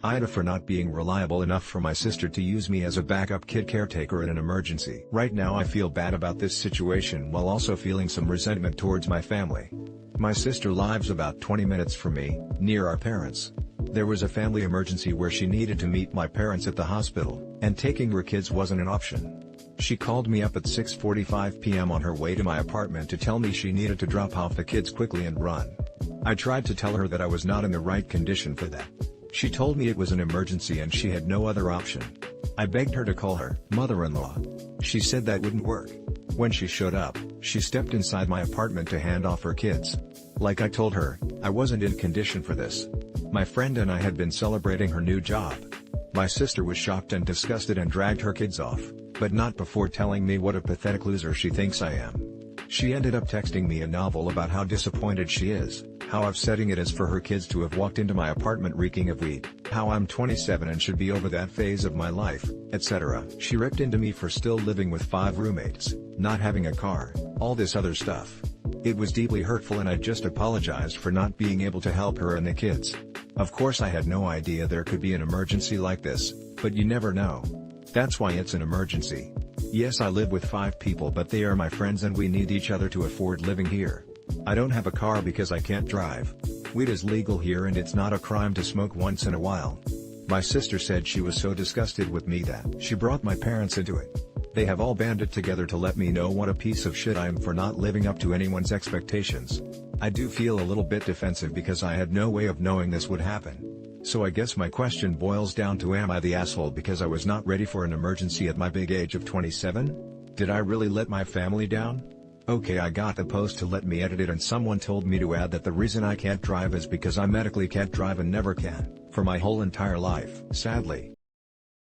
AITA for not being reliable enough for my sister to use me as a backup kid caretaker in an emergency. Right now I feel bad about this situation while also feeling some resentment towards my family. My sister lives about 20 minutes from me, near our parents. There was a family emergency where she needed to meet my parents at the hospital, and taking her kids wasn't an option. She called me up at 6:45 p.m. on her way to my apartment to tell me she needed to drop off the kids quickly and run. I tried to tell her that I was not in the right condition for that. She told me it was an emergency and she had no other option. I begged her to call her mother-in-law. She said that wouldn't work. When she showed up, she stepped inside my apartment to hand off her kids. Like I told her, I wasn't in condition for this. My friend and I had been celebrating her new job. My sister was shocked and disgusted and dragged her kids off, but not before telling me what a pathetic loser she thinks I am. She ended up texting me a novel about how disappointed she is, how upsetting it is for her kids to have walked into my apartment reeking of weed, how I'm 27 and should be over that phase of my life, etc. She ripped into me for still living with 5 roommates, not having a car, all this other stuff. It was deeply hurtful and I just apologized for not being able to help her and the kids. Of course I had no idea there could be an emergency like this, but you never know. That's why it's an emergency. Yes, I live with 5 people but they are my friends and we need each other to afford living here. I don't have a car because I can't drive. Weed is legal here and it's not a crime to smoke once in a while. My sister said she was so disgusted with me that she brought my parents into it. They have all banded together to let me know what a piece of shit I am for not living up to anyone's expectations. I do feel a little bit defensive because I had no way of knowing this would happen. So I guess my question boils down to, am I the asshole because I was not ready for an emergency at my big age of 27? Did I really let my family down? Okay, I got the post to let me edit it and someone told me to add that the reason I can't drive is because I medically can't drive and never can, for my whole entire life. Sadly,